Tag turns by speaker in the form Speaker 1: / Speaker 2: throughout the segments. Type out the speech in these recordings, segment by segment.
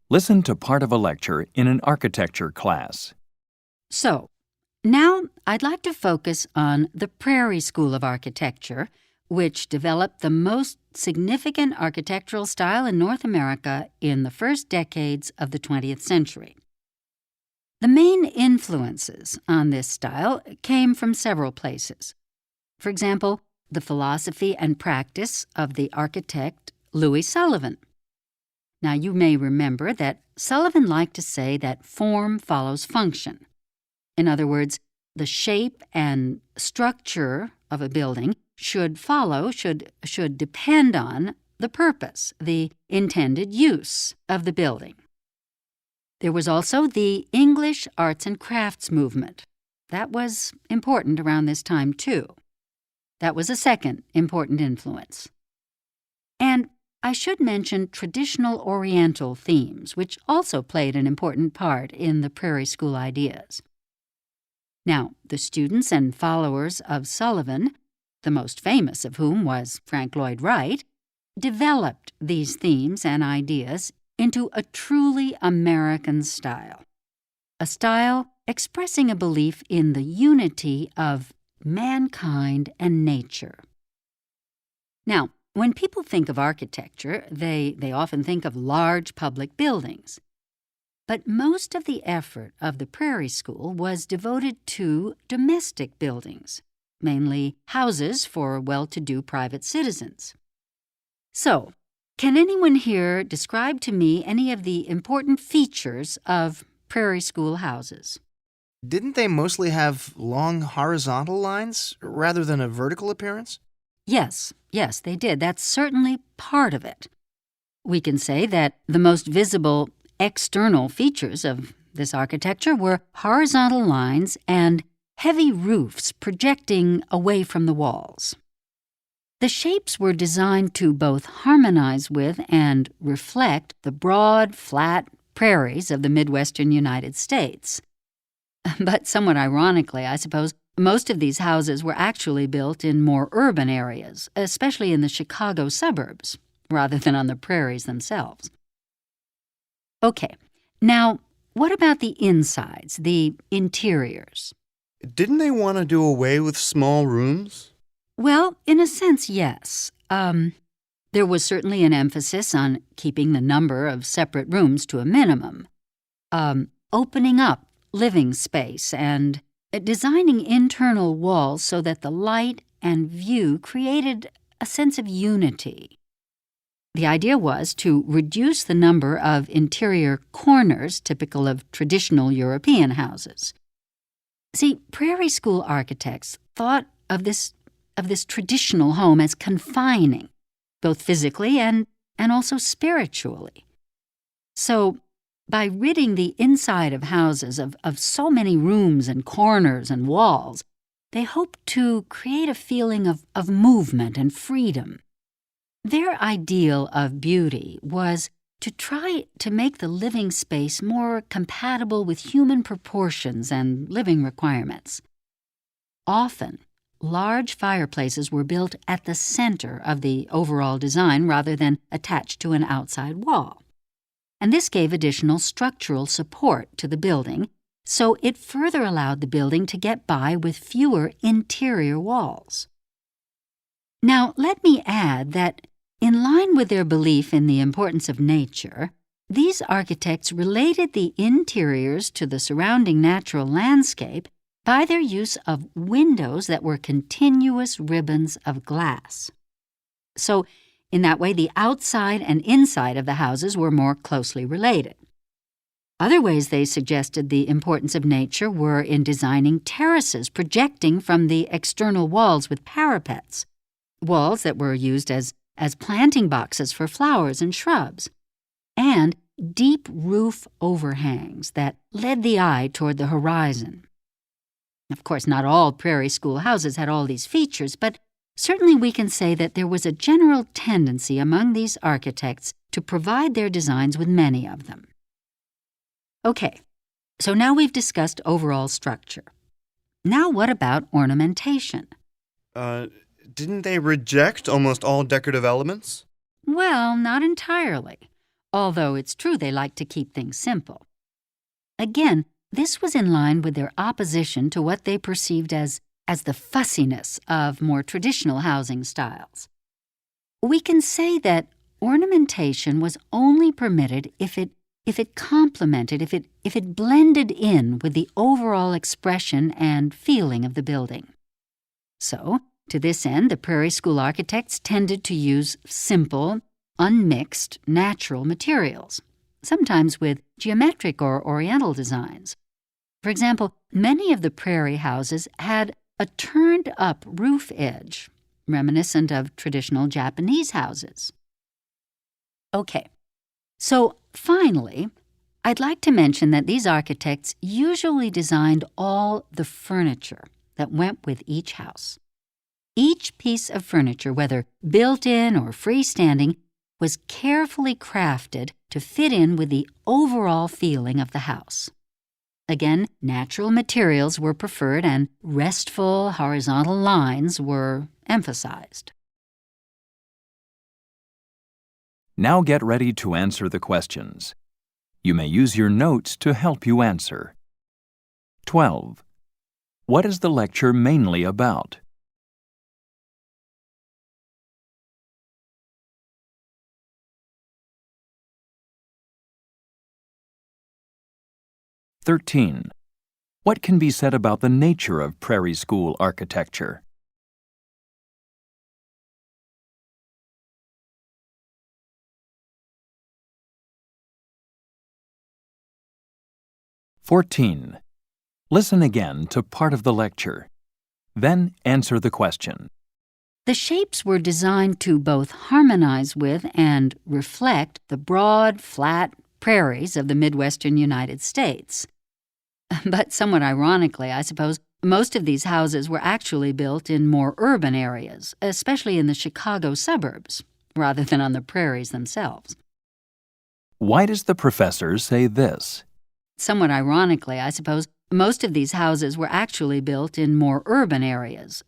Speaker 1: Listen to part of a lecture in an architecture class.
Speaker 2: So, now I'd like to focus on the Prairie School of Architecture, which developed the most significant architectural style in North America in the first decades of the 20th century. The main influences on this style came from several places. For example, the philosophy and practice of the architect Louis Sullivan. Now, you may remember that Sullivan liked to say that form follows function. In other words, the shape and structure of a building should depend on the purpose, the intended use of the building. There was also the English arts and crafts movement. That was important around this time, too. That was a second important influence. And I should mention traditional Oriental themes, which also played an important part in the Prairie School ideas. Now, the students and followers of Sullivan, the most famous of whom was Frank Lloyd Wright, developed these themes and ideas into a truly American style, a style expressing a belief in the unity of mankind and nature. Now, when people think of architecture, they often think of large public buildings. But most of the effort of the Prairie School was devoted to domestic buildings, mainly houses for well-to-do private citizens. So, can anyone here describe to me any of the important features of Prairie School houses?
Speaker 3: Didn't they mostly have long horizontal lines rather than a vertical appearance?
Speaker 2: Yes, they did. That's certainly part of it. We can say that the most visible external features of this architecture were horizontal lines and heavy roofs projecting away from the walls. The shapes were designed to both harmonize with and reflect the broad, flat prairies of the Midwestern United States. But somewhat ironically, I suppose, most of these houses were actually built in more urban areas, especially in the Chicago suburbs, rather than on the prairies themselves. Okay, now, what about the insides, the interiors?
Speaker 4: Didn't they want to do away with small rooms?
Speaker 2: Well, in a sense, yes. There was certainly an emphasis on keeping the number of separate rooms to a minimum, opening up living space, and designing internal walls so that the light and view created a sense of unity. The idea was to reduce the number of interior corners typical of traditional European houses. See, Prairie School architects thought of this traditional home as confining, both physically and also spiritually. So, by ridding the inside of houses of so many rooms and corners and walls, they hoped to create a feeling of movement and freedom. Their ideal of beauty was to try to make the living space more compatible with human proportions and living requirements. Often, large fireplaces were built at the center of the overall design rather than attached to an outside wall. And this gave additional structural support to the building, so it further allowed the building to get by with fewer interior walls. Now, let me add that, in line with their belief in the importance of nature, these architects related the interiors to the surrounding natural landscape by their use of windows that were continuous ribbons of glass. So, in that way, the outside and inside of the houses were more closely related. Other ways they suggested the importance of nature were in designing terraces projecting from the external walls with parapets, walls that were used as planting boxes for flowers and shrubs, and deep roof overhangs that led the eye toward the horizon. Of course, not all Prairie School houses had all these features, but certainly we can say that there was a general tendency among these architects to provide their designs with many of them. Okay, so now we've discussed overall structure. Now what about ornamentation?
Speaker 4: Didn't they reject almost all decorative elements?
Speaker 2: Well, not entirely. although it's true they like to keep things simple. Again, this was in line with their opposition to what they perceived as the fussiness of more traditional housing styles. We can say that ornamentation was only permitted if it complemented, if it blended in with the overall expression and feeling of the building. So, to this end, the Prairie School architects tended to use simple, unmixed, natural materials, sometimes with geometric or oriental designs. For example, many of the Prairie houses had a turned-up roof edge, reminiscent of traditional Japanese houses. Okay, so finally, I'd like to mention that these architects usually designed all the furniture that went with each house. Each piece of furniture, whether built-in or freestanding, was carefully crafted to fit in with the overall feeling of the house. Again, natural materials were preferred and restful horizontal lines were emphasized.
Speaker 1: Now get ready to answer the questions. You may use your notes to help you answer. 12. What is the lecture mainly about? 13. What can be said about the nature of Prairie School architecture? 14. Listen again to part of the lecture. Then answer the question.
Speaker 2: The shapes were designed to both harmonize with and reflect the broad, flat prairies of the Midwestern United States. But somewhat ironically, I suppose, most of these houses were actually built in more urban areas, especially in the Chicago suburbs, rather than on the prairies themselves.
Speaker 1: Why does the professor say this?
Speaker 2: Somewhat ironically, I suppose, most of these houses were actually built in more urban areas.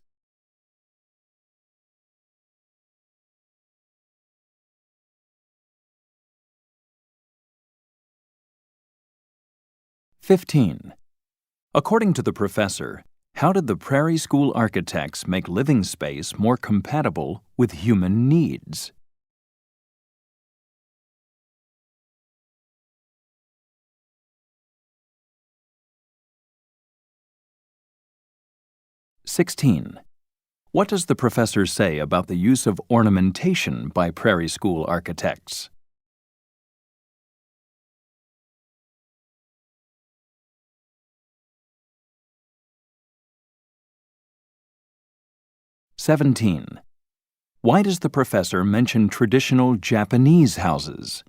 Speaker 2: "15. According to the professor, how did the Prairie School architects make living space more compatible with human needs? 16. What does the professor say about the use of ornamentation by Prairie School architects? 17. Why does the professor mention traditional Japanese houses?